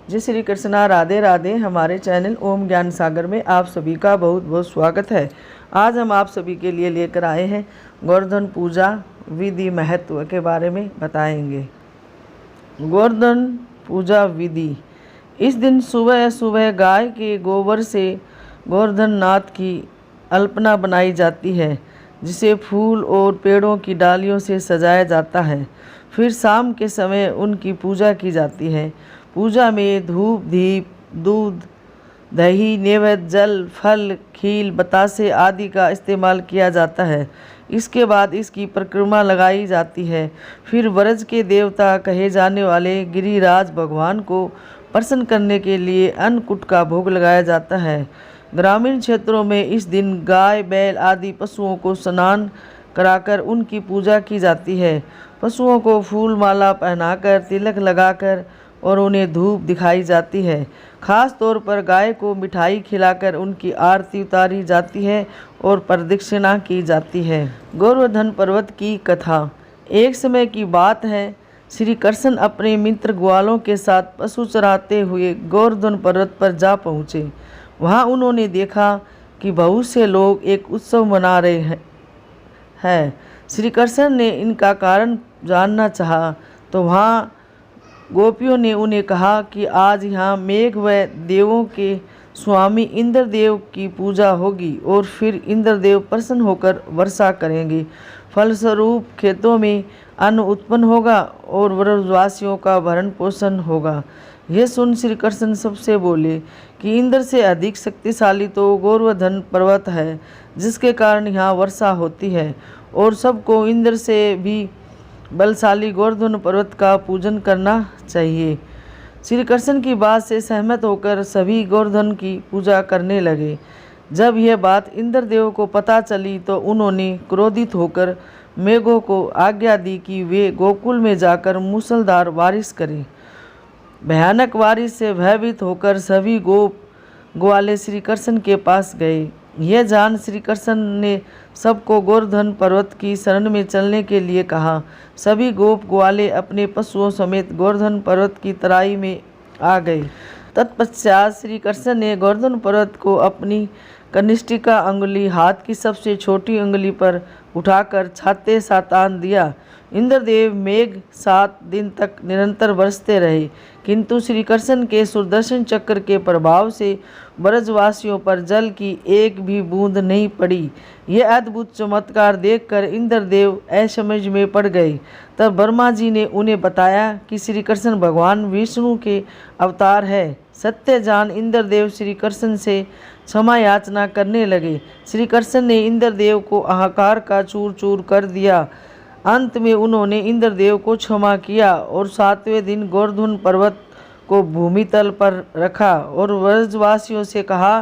जय श्री कृष्णा, राधे राधे। हमारे चैनल ओम ज्ञान सागर में आप सभी का बहुत बहुत स्वागत है। आज हम आप सभी के लिए लेकर आए हैं गोवर्धन पूजा विधि महत्व के बारे में बताएंगे। गोवर्धन पूजा विधि। इस दिन सुबह सुबह गाय के गोबर से गोवर्धन नाथ की अल्पना बनाई जाती है, जिसे फूल और पेड़ों की डालियों से सजाया जाता है। फिर शाम के समय उनकी पूजा की जाती है। पूजा में धूप, दीप, दूध, दही, नैवेद्य, जल, फल, खील, बतासे आदि का इस्तेमाल किया जाता है। इसके बाद इसकी परिक्रमा लगाई जाती है। फिर ब्रज के देवता कहे जाने वाले गिरिराज भगवान को प्रसन्न करने के लिए अन्नकूट का भोग लगाया जाता है। ग्रामीण क्षेत्रों में इस दिन गाय, बैल आदि पशुओं को स्नान कराकर उनकी पूजा की जाती है। पशुओं को फूल माला पहनाकर, तिलक लगाकर और उन्हें धूप दिखाई जाती है। खास तौर पर गाय को मिठाई खिलाकर उनकी आरती उतारी जाती है और प्रदक्षिणा की जाती है। गोवर्धन पर्वत की कथा। एक समय की बात है, श्री कृष्ण अपने मित्र ग्वालों के साथ पशु चराते हुए गोवर्धन पर्वत पर जा पहुँचे। वहाँ उन्होंने देखा कि बहुत से लोग एक उत्सव मना रहे हैं। श्री कृष्ण ने इनका कारण जानना चाहा तो वहाँ गोपियों ने उन्हें कहा कि आज यहाँ मेघ व देवों के स्वामी इंद्रदेव की पूजा होगी और फिर इंद्रदेव प्रसन्न होकर वर्षा करेंगे। फलस्वरूप खेतों में अन्न उत्पन्न होगा और ब्रजवासियों का भरण पोषण होगा। यह सुन श्री कृष्ण सबसे बोले कि इंद्र से अधिक शक्तिशाली तो गोवर्धन पर्वत है, जिसके कारण यहाँ वर्षा होती है, और सबको इंद्र से भी बलशाली गोवर्धन पर्वत का पूजन करना चाहिए। श्री कृष्ण की बात से सहमत होकर सभी गोवर्धन की पूजा करने लगे। जब यह बात इंद्रदेव को पता चली तो उन्होंने क्रोधित होकर मेघों को आज्ञा दी कि वे गोकुल में जाकर मूसलधार बारिश करें। भयानक बारिश से भयभीत होकर सभी गोप ग्वाले श्री कृष्ण के पास गए। यह जान श्री कृष्ण ने सबको गोवर्धन पर्वत की शरण में चलने के लिए कहा। सभी गोप ग्वाले अपने पशुओं समेत गोवर्धन पर्वत की तराई में आ गए। तत्पश्चात श्री कृष्ण ने गोवर्धन पर्वत को अपनी कनिष्ठिका अंगुली, हाथ की सबसे छोटी अंगुली पर उठाकर छाते सा तान दिया। इंद्रदेव मेघ 7 दिन तक निरंतर बरसते रहे, किंतु श्री कृष्ण के सुदर्शन चक्र के प्रभाव से ब्रजवासियों पर जल की एक भी बूंद नहीं पड़ी। यह अद्भुत चमत्कार देखकर इंद्रदेव असमझ में पड़ गए। तब ब्रह्मा जी ने उन्हें बताया कि श्री कृष्ण भगवान विष्णु के अवतार है। सत्य जान इंद्रदेव श्री कृष्ण से क्षमा याचना करने लगे। श्री कृष्ण ने इंद्रदेव को अहंकार का चूर चूर कर दिया। अंत में उन्होंने इंद्रदेव को क्षमा किया और 7वें दिन गोवर्धन पर्वत को भूमि तल पर रखा और ब्रजवासियों से कहा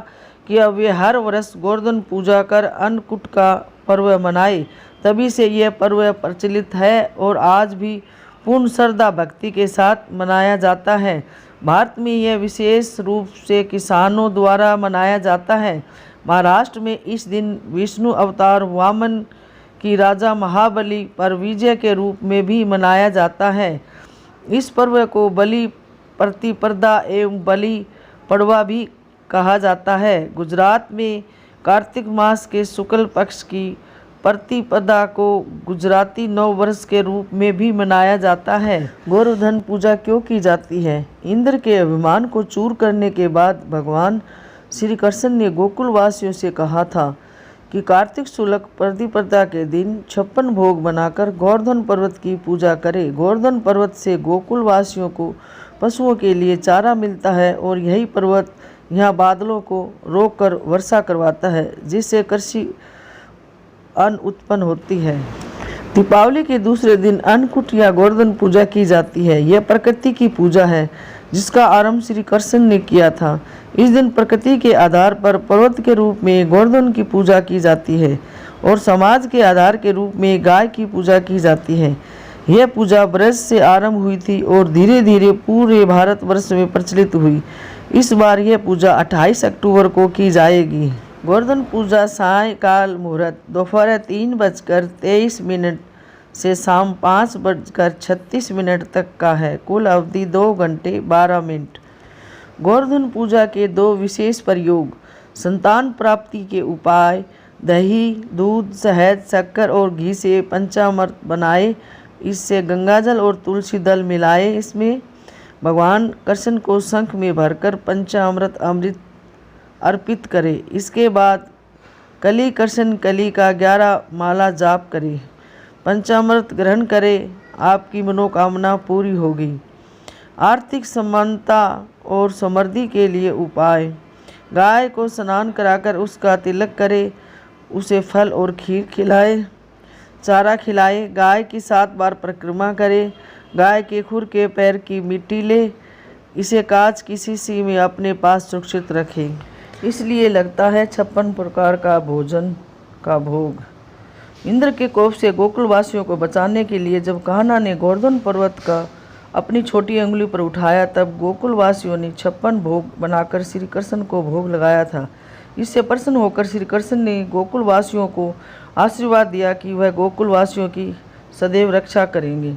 कि अब वे हर वर्ष गोवर्धन पूजा कर अन्नकूट का पर्व मनाए। तभी से यह पर्व प्रचलित है और आज भी पूर्ण श्रद्धा भक्ति के साथ मनाया जाता है। भारत में यह विशेष रूप से किसानों द्वारा मनाया जाता है। महाराष्ट्र में इस दिन विष्णु अवतार वामन की राजा महाबली पर विजय के रूप में भी मनाया जाता है। इस पर्व को बलि प्रतिपदा एवं बलि पड़वा भी कहा जाता है। गुजरात में कार्तिक मास के शुक्ल पक्ष की प्रतिपदा को गुजराती नव वर्ष के रूप में भी मनाया जाता है। गोवर्धन पूजा क्यों की जाती है? इंद्र के अभिमान को चूर करने के बाद भगवान श्री कृष्ण ने गोकुल वासियों से कहा था कि कार्तिक शुक्ल प्रतिपदा के दिन 56 भोग बनाकर गोवर्धन पर्वत की पूजा करें। गोवर्धन पर्वत से गोकुल वासियों को पशुओं के लिए चारा मिलता है और यही पर्वत यहाँ बादलों को रोककर वर्षा करवाता है, जिससे कृषि अन्न उत्पन्न होती है। दीपावली के दूसरे दिन अन्नकूट या गोवर्धन पूजा की जाती है। यह प्रकृति की पूजा है, जिसका आरंभ श्री कृष्ण ने किया था। इस दिन प्रकृति के आधार पर पर्वत के रूप में गोवर्धन की पूजा की जाती है और समाज के आधार के रूप में गाय की पूजा की जाती है। यह पूजा ब्रज से आरंभ हुई थी और धीरे धीरे पूरे भारतवर्ष में प्रचलित हुई। इस बार यह पूजा 28 अक्टूबर को की जाएगी। गोवर्धन पूजा सायंकाल मुहूर्त दोपहर 3:23 से शाम 5:36 तक का है। कुल अवधि 2 घंटे 12 मिनट। गोवर्धन पूजा के 2 विशेष प्रयोग: संतान प्राप्ति के उपाय। दही, दूध, शहद, शक्कर और घी से पंचामृत बनाए, इससे गंगाजल और तुलसी दल मिलाए, इसमें भगवान कृष्ण को शंख में भरकर पंचामृत अमृत अर्पित करें। इसके बाद कली कृष्ण कली का 11 माला जाप करें, पंचामृत ग्रहण करें, आपकी मनोकामना पूरी होगी। आर्थिक समानता और समृद्धि के लिए उपाय: गाय को स्नान कराकर उसका तिलक करे, उसे फल और खीर खिलाए, चारा खिलाए, गाय की 7 बार परिक्रमा करे, गाय के खुर के पैर की मिट्टी ले, इसे कांच की शीशी में अपने पास सुरक्षित रखें, इसलिए लगता है 56 प्रकार का भोजन का भोग। इंद्र के कोप से गोकुलवासियों को बचाने के लिए जब कान्हा ने गोवर्धन पर्वत का अपनी छोटी अंगुली पर उठाया, तब गोकुलवासियों ने 56 भोग बनाकर श्री कृष्ण को भोग लगाया था। इससे प्रसन्न होकर श्री कृष्ण ने गोकुलवासियों को आशीर्वाद दिया कि वह गोकुलवासियों की सदैव रक्षा करेंगे।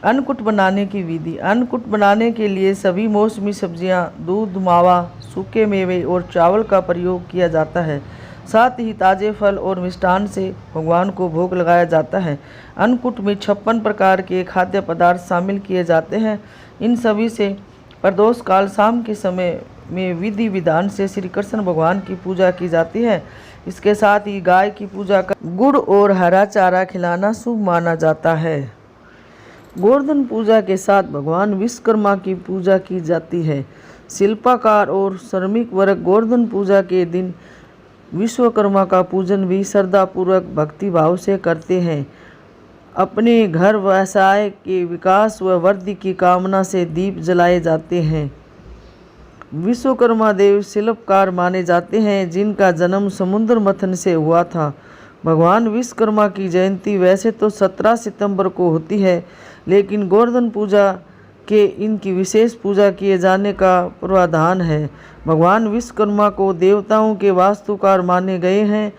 अन्नकूट बनाने की विधि: अन्नकूट बनाने के लिए सभी मौसमी सब्जियां, दूध, मावा, सूखे मेवे और चावल का प्रयोग किया जाता है। साथ ही ताजे फल और मिष्टान से भगवान को भोग लगाया जाता है। अन्नकूट में 56 प्रकार के खाद्य पदार्थ शामिल किए जाते हैं। इन सभी से प्रदोष काल शाम के समय में विधि विधान से श्री कृष्ण भगवान की पूजा की जाती है। इसके साथ ही गाय की पूजा कर गुड़ और हरा चारा खिलाना शुभ माना जाता है। गोवर्धन पूजा के साथ भगवान विश्वकर्मा की पूजा की जाती है। शिल्पकार और श्रमिक वर्ग गोवर्धन पूजा के दिन विश्वकर्मा का पूजन भी श्रद्धापूर्वक भक्ति भाव से करते हैं। अपने घर व्यवसाय के विकास व वृद्धि की कामना से दीप जलाए जाते हैं। विश्वकर्मा देव शिल्पकार माने जाते हैं, जिनका जन्म समुद्र मंथन से हुआ था। भगवान विश्वकर्मा की जयंती वैसे तो 17 सितंबर को होती है, लेकिन गोवर्धन पूजा के इनकी विशेष पूजा किए जाने का प्रावधान है। भगवान विश्वकर्मा को देवताओं के वास्तुकार माने गए हैं।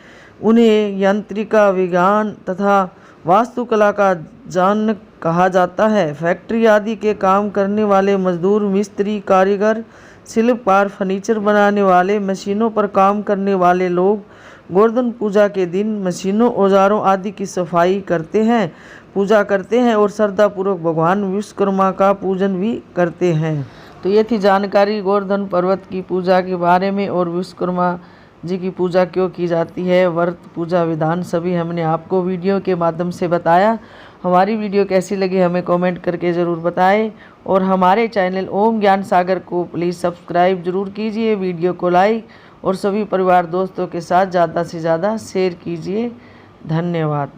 उन्हें यांत्रिका, विज्ञान तथा वास्तुकला का जानक कहा जाता है। फैक्ट्री आदि के काम करने वाले मजदूर, मिस्त्री, कारीगर, शिल्पकार, फर्नीचर बनाने वाले, मशीनों पर काम करने वाले लोग गोवर्धन पूजा के दिन मशीनों, औजारों आदि की सफाई करते हैं, पूजा करते हैं और श्रद्धापूर्वक भगवान विश्वकर्मा का पूजन भी करते हैं। तो ये थी जानकारी गोवर्धन पर्वत की पूजा के बारे में और विश्वकर्मा जी की पूजा क्यों की जाती है, व्रत, पूजा विधान सभी हमने आपको वीडियो के माध्यम से बताया। हमारी वीडियो कैसी लगी हमें कमेंट करके ज़रूर बताएं और हमारे चैनल ओम ज्ञान सागर को प्लीज़ सब्सक्राइब जरूर कीजिए, वीडियो को लाइक और सभी परिवार दोस्तों के साथ ज़्यादा से ज़्यादा शेयर कीजिए। धन्यवाद।